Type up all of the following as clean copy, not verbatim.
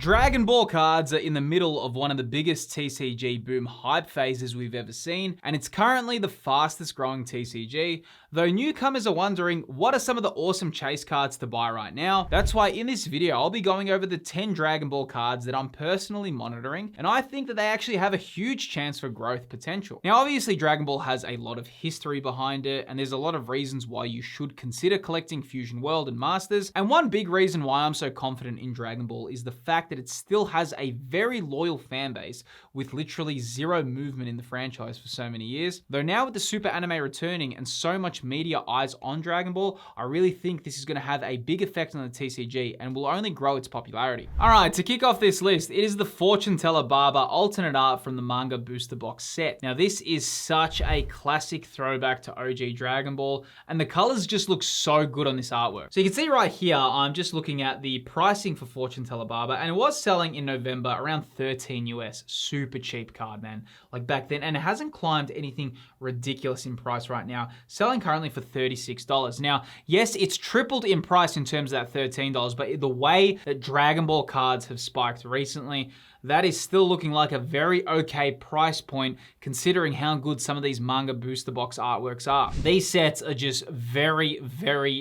Dragon Ball cards are in the middle of one of the biggest TCG boom hype phases we've ever seen, and it's currently the fastest growing TCG, though newcomers are wondering what are some of the awesome chase cards to buy right now. That's why in this video, I'll be going over the 10 Dragon Ball cards that I'm personally monitoring, and I think that they actually have a huge chance for growth potential. Now, obviously Dragon Ball has a lot of history behind it, and there's a lot of reasons why you should consider collecting Fusion World and Masters, and one big reason why I'm so confident in Dragon Ball is the fact that it still has a very loyal fan base with literally zero movement in the franchise for so many years. Though now with the Super Anime returning and so much media eyes on Dragon Ball, I really think this is going to have a big effect on the TCG and will only grow its popularity. Alright, to kick off this list, it is the Fortuneteller Barber alternate art from the Manga booster box set. Now this is such a classic throwback to OG Dragon Ball, and the colors just look so good on this artwork. So you can see right here, I'm just looking at the pricing for Fortuneteller Barber, and it was selling in November around 13 US. Super cheap card, man. Like back then, and it hasn't climbed anything ridiculous in price right now. Selling currently for $36. Now, yes, it's tripled in price in terms of that $13, but the way that Dragon Ball cards have spiked recently, that is still looking like a very okay price point considering how good some of these Manga booster box artworks are. These sets are just very,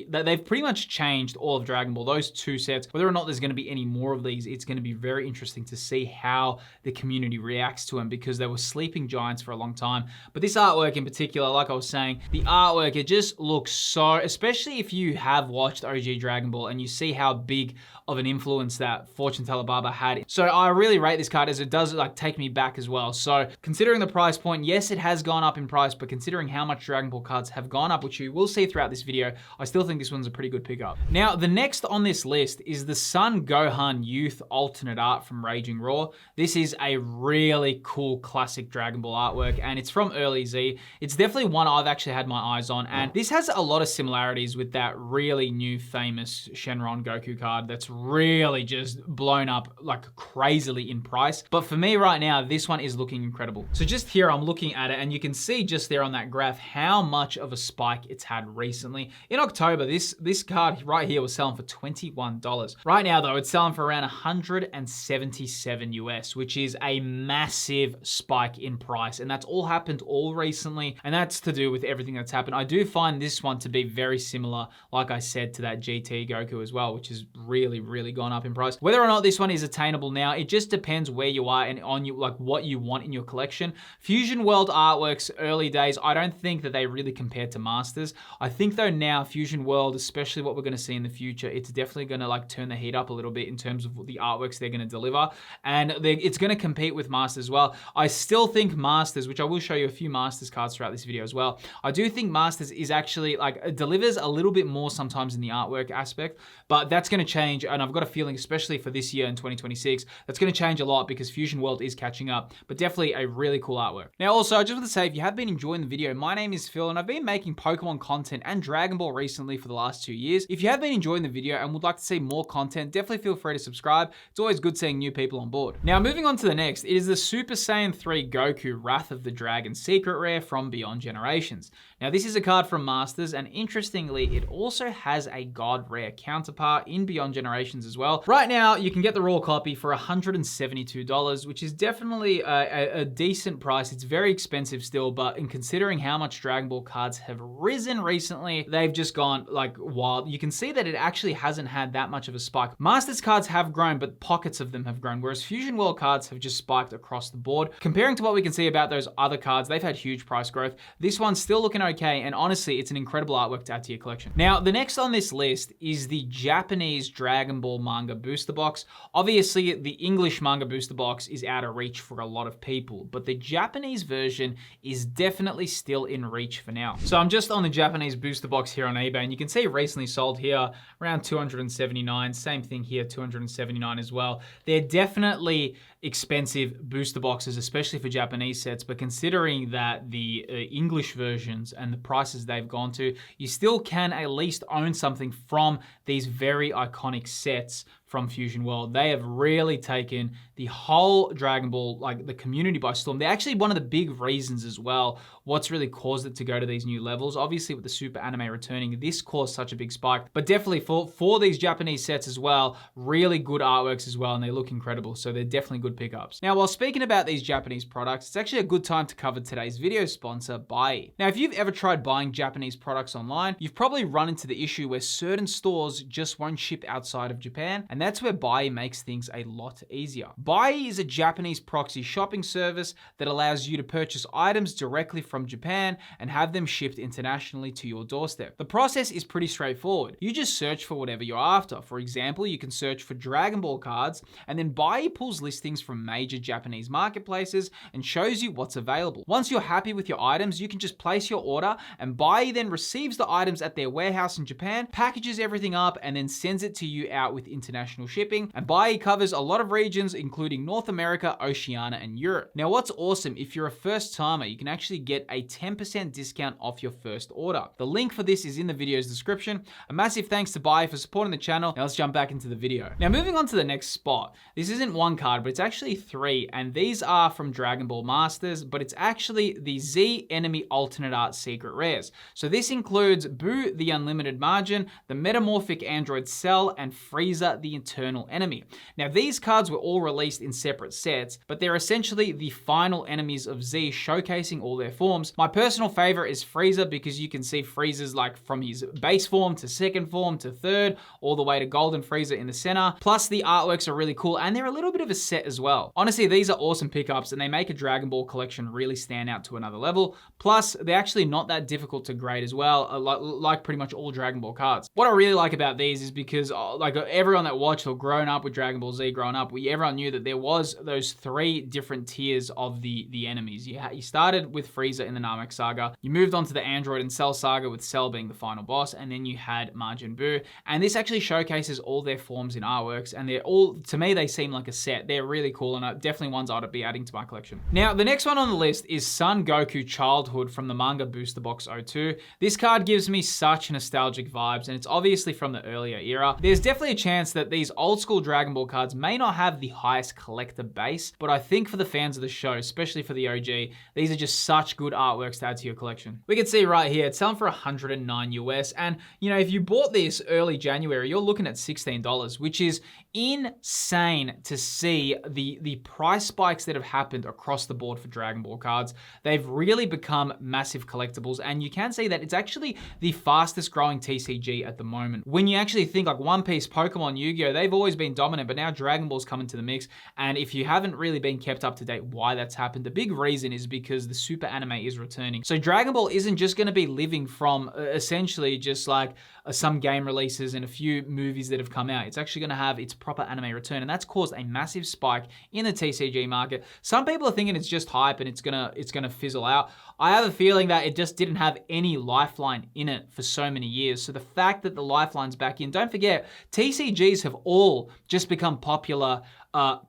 they've pretty much changed all of Dragon Ball. Those two sets, whether or not there's going to be any more of these, it's going to be very interesting to see how the community reacts to them because they were sleeping giants for a long time. But this artwork in particular, like I was saying, the artwork, it just looks so, especially if you have watched OG Dragon Ball and you see how big of an influence that Fortuneteller Barber had. So I really rate this card as it does like take me back as well. So considering the price point, yes, it has gone up in price, but considering how much Dragon Ball cards have gone up, which you will see throughout this video, I still think this one's a pretty good pickup. Now, the next on this list is the Son Gohan Youth alternate art from Raging Raw. This is a really cool classic Dragon Ball artwork, and it's from Early Z. It's definitely one I've actually had my eyes on, and this has a lot of similarities with that really new famous Shenron Goku card that's really just blown up like crazily in price. But for me right now, this one is looking incredible. So just here, I'm looking at it and you can see just there on that graph how much of a spike it's had recently. In October, this card right here was selling for $21. Right now though, it's selling for around 177 US, which is a massive spike in price. And that's all happened all recently. And that's to do with everything that's happened. I do find this one to be very similar, like I said, to that GT Goku as well, which has really gone up in price. Whether or not this one is attainable now, it just depends where you are and on you, like what you want in your collection. Fusion World artworks, early days, I don't think that they really compare to Masters. I think though now Fusion World, especially what we're going to see in the future, it's definitely going to like turn the heat up a little bit in terms of the artworks they're going to deliver, and it's going to compete with Masters as well. I still think Masters, which I will show you a few Masters cards throughout this video as well, I do think Masters is actually like, it delivers a little bit more sometimes in the artwork aspect, but that's going to change, and I've got a feeling, especially for this year in 2026, that's going to change a lot because Fusion World is catching up, but definitely a really cool artwork. Now also, I just want to say, if you have been enjoying the video, my name is Phil and I've been making Pokemon content and Dragon Ball recently for the last 2 years. If you have been enjoying the video and would like to see more content, definitely feel free to subscribe. It's always good seeing new people on board. Now moving on to the next, it is the Super Saiyan 3 Goku Wrath of the Dragon Secret Rare from Beyond Generations. Now this is a card from Masters, and interestingly, it also has a God Rare counterpart in Beyond Generations as well. Right now, you can get the raw copy for $172, which is definitely a decent price. It's very expensive still, but in considering how much Dragon Ball cards have risen recently, they've just gone like wild. You can see that it actually hasn't had that much of a spike. Masters cards have grown, but pockets of them have grown, whereas Fusion World cards have just spiked across the board. Comparing to what we can see about those other cards, they've had huge price growth. This one's still looking okay, and honestly, it's an incredible artwork to add to your collection. Now, the next on this list is the Japanese Dragon Ball Manga booster box. Obviously, the English Manga booster box is out of reach for a lot of people, but the Japanese version is definitely still in reach for now. So I'm just on the Japanese booster box here on eBay, and you can see recently sold here around 279. Same thing here, 279 as well. They're definitely expensive booster boxes, especially for Japanese sets, but considering that the English versions and the prices they've gone to, you still can at least own something from these very iconic sets from Fusion World. They have really taken the whole Dragon Ball, like the community by storm. They're actually one of the big reasons as well, what's really caused it to go to these new levels. Obviously with the Super Anime returning, this caused such a big spike, but definitely for these Japanese sets as well, really good artworks as well, and they look incredible. So they're definitely good pickups. Now, while speaking about these Japanese products, it's actually a good time to cover today's video sponsor, Bai. Now, if you've ever tried buying Japanese products online, you've probably run into the issue where certain stores just won't ship outside of Japan, and that's where Bai makes things a lot easier. Bai is a Japanese proxy shopping service that allows you to purchase items directly from Japan and have them shipped internationally to your doorstep. The process is pretty straightforward. You just search for whatever you're after. For example, you can search for Dragon Ball cards, and then Bai pulls listings from major Japanese marketplaces and shows you what's available. Once you're happy with your items, you can just place your order, and Bai then receives the items at their warehouse in Japan, packages everything up, and then sends it to you out with international shipping. And Bai covers a lot of regions, including North America, Oceania, and Europe. Now, what's awesome, if you're a first timer, you can actually get a 10% discount off your first order. The link for this is in the video's description. A massive thanks to Bai for supporting the channel. Now let's jump back into the video. Now, moving on to the next spot. This isn't one card, but it's actually three, and these are from Dragon Ball Masters, but it's actually the Z Enemy Alternate Art Secret Rares. So this includes Boo the Unlimited Margin, the Metamorphic Android Cell, and Frieza the Eternal Enemy. Now, these cards were all released in separate sets, but they're essentially the final enemies of Z, showcasing all their forms. My personal favorite is Frieza because you can see Frieza's like from his base form to second form to third, all the way to Golden Frieza in the center. Plus the artworks are really cool, and they're a little bit of a set as well. Honestly, these are awesome pickups, and they make a Dragon Ball collection really stand out to another level. Plus, they're actually not that difficult to grade as well, like pretty much all Dragon Ball cards. What I really like about these is because like everyone that watched or grown up with Dragon Ball Z growing up, everyone knew that there was those three different tiers of the enemies. You started with Frieza in the Namek Saga, you moved on to the Android and Cell Saga with Cell being the final boss, and then you had Majin Buu. And this actually showcases all their forms in artworks, and they're all, to me, they seem like a set. They're really cool, and definitely ones I'd be adding to my collection. Now, the next one on the list is Son Goku Childhood from the Manga Booster Box 02. This card gives me such nostalgic vibes, and it's obviously from the earlier era. There's definitely a chance that these old school Dragon Ball cards may not have the highest collector base, but I think for the fans of the show, especially for the OG, these are just such good artworks to add to your collection. We can see right here, it's selling for $109 US, and you know, if you bought this early January, you're looking at $16, which is insane to see the price spikes that have happened across the board for Dragon Ball cards. They've really become massive collectibles, and you can see that it's actually the fastest growing TCG at the moment. When you actually think like One Piece, Pokemon, Yu-Gi-Oh, they've always been dominant, but now Dragon Ball's come into the mix, and if you haven't really been kept up to date why that's happened, the big reason is because the Super Anime is returning. So Dragon Ball isn't just going to be living from essentially just like some game releases and a few movies that have come out. It's actually going to have its proper anime return, and that's caused a massive spike in the TCG market. Some people are thinking it's just hype and it's gonna fizzle out. I have a feeling that it just didn't have any lifeline in it for so many years. So the fact that the lifeline's back in, don't forget, TCGs have all just become popular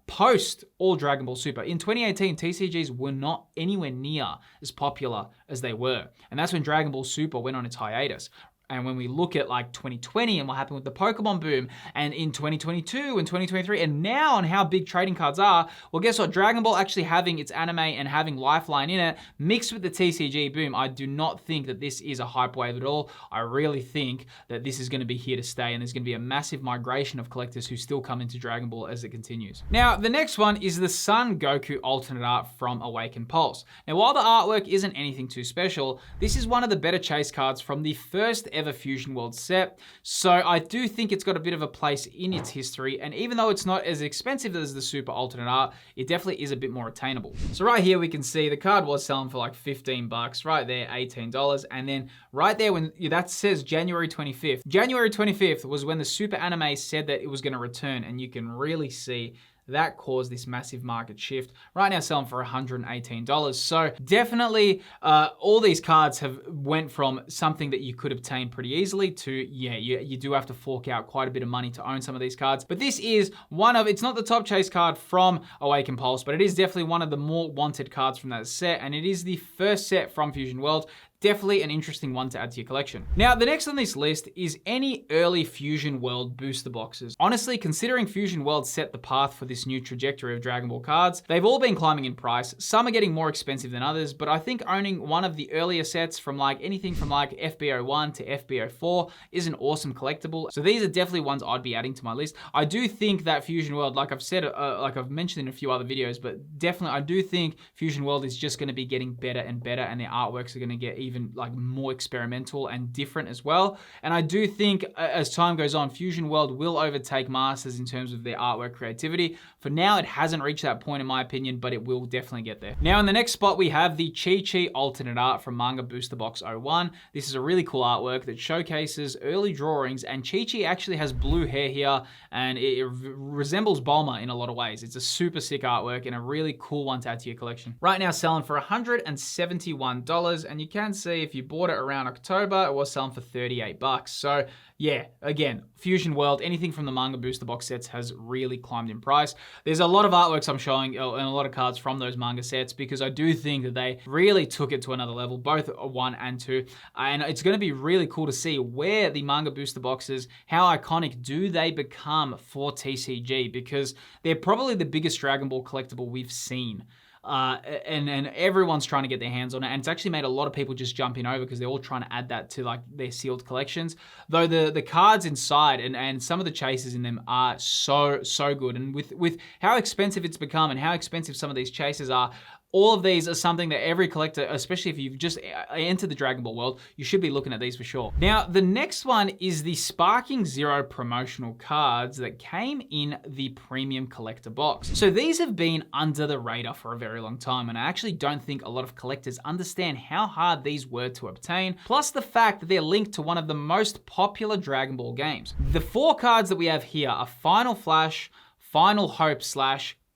post all Dragon Ball Super. In 2018, TCGs were not anywhere near as popular as they were. And that's when Dragon Ball Super went on its hiatus. And when we look at like 2020 and what happened with the Pokemon boom, and in 2022 and 2023, and now on how big trading cards are, well, guess what? Dragon Ball actually having its anime and having Lifeline in it, mixed with the TCG boom, I do not think that this is a hype wave at all. I really think that this is going to be here to stay, and there's going to be a massive migration of collectors who still come into Dragon Ball as it continues. Now, the next one is the Son Goku Alternate Art from Awakened Pulse. Now, while the artwork isn't anything too special, this is one of the better chase cards from the first ever Fusion World set. So I do think it's got a bit of a place in its history, and even though it's not as expensive as the Super Alternate Art, it definitely is a bit more attainable. So right here we can see the card was selling for like 15 bucks, right there $18, and then right there when that says January 25th. January 25th was when the Super Anime said that it was going to return, and you can really see that caused this massive market shift. Right now selling for $118. So definitely all these cards have went from something that you could obtain pretty easily to, yeah, you do have to fork out quite a bit of money to own some of these cards. But this is one of, it's not the top chase card from Awakened Pulse, but it is definitely one of the more wanted cards from that set. And it is the first set from Fusion World definitely an interesting one to add to your collection. Now, the next on this list is any early Fusion World booster boxes. Honestly, considering Fusion World set the path for this new trajectory of Dragon Ball cards, they've all been climbing in price. Some are getting more expensive than others, but I think owning one of the earlier sets from like anything from like FBO1 to FBO4 is an awesome collectible. So these are definitely ones I'd be adding to my list. I do think that Fusion World, like I've said, like I've mentioned in a few other videos, but definitely I do think Fusion World is just going to be getting better and better, and their artworks are going to get even like more experimental and different as well. And I do think as time goes on, Fusion World will overtake Masters in terms of their artwork creativity. For now, it hasn't reached that point in my opinion, but it will definitely get there. Now in the next spot, we have the Chi-Chi alternate art from Manga Booster Box 01. This is a really cool artwork that showcases early drawings, and Chi-Chi actually has blue hair here, and it resembles Bulma in a lot of ways. It's a super sick artwork and a really cool one to add to your collection. Right now selling for $171, and you can see if you bought it around October, it was selling for 38 bucks. So yeah, again, Fusion World, anything from the Manga Booster Box sets has really climbed in price. There's a lot of artworks I'm showing and a lot of cards from those manga sets because I do think that they really took it to another level, both 1 and 2. And it's going to be really cool to see where the Manga Booster Boxes, how iconic do they become for TCG, because they're probably the biggest Dragon Ball collectible we've seen. And everyone's trying to get their hands on it, and it's actually made a lot of people just jump in over because they're all trying to add that to like their sealed collections. Though the cards inside and some of the chases in them are so good, and with how expensive it's become and how expensive some of these chases are, all of these are something that every collector, especially if you've just entered the Dragon Ball world, you should be looking at these for sure. Now, the next one is the Sparking Zero promotional cards that came in the premium collector box. So these have been under the radar for a very long time, and I actually don't think a lot of collectors understand how hard these were to obtain, plus the fact that they're linked to one of the most popular Dragon Ball games. The 4 cards that we have here are Final Flash, Final Hope /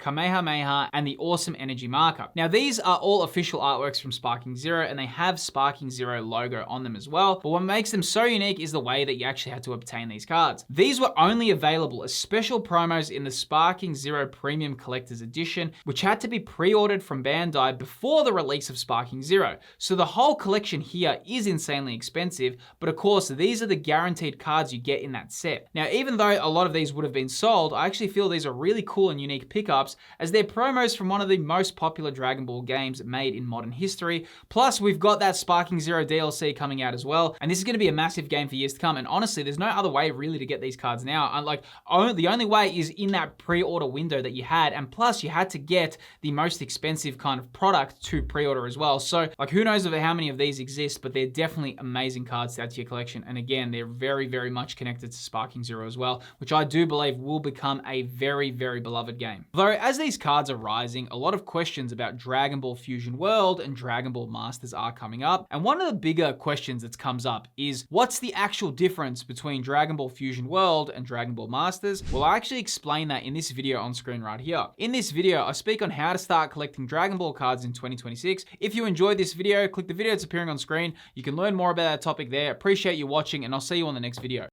Kamehameha, and the Awesome Energy Markup. Now, these are all official artworks from Sparking Zero, and they have Sparking Zero logo on them as well. But what makes them so unique is the way that you actually had to obtain these cards. These were only available as special promos in the Sparking Zero Premium Collector's Edition, which had to be pre-ordered from Bandai before the release of Sparking Zero. So the whole collection here is insanely expensive, but of course, these are the guaranteed cards you get in that set. Now, even though a lot of these would have been sold, I actually feel these are really cool and unique pickups, as they're promos from one of the most popular Dragon Ball games made in modern history. Plus, we've got that Sparking Zero DLC coming out as well, and this is going to be a massive game for years to come. And honestly, there's no other way really to get these cards now. The only way is in that pre-order window that you had, and plus you had to get the most expensive kind of product to pre-order as well. So like, who knows of how many of these exist, but they're definitely amazing cards to add to your collection. And again, they're very much connected to Sparking Zero as well, which I do believe will become a very beloved game. Though, as these cards are rising, a lot of questions about Dragon Ball Fusion World and Dragon Ball Masters are coming up. And one of the bigger questions that comes up is, what's the actual difference between Dragon Ball Fusion World and Dragon Ball Masters? Well, I actually explain that in this video on screen right here. In this video, I speak on how to start collecting Dragon Ball cards in 2026. If you enjoyed this video, click the video that's appearing on screen. You can learn more about that topic there. Appreciate you watching, and I'll see you on the next video.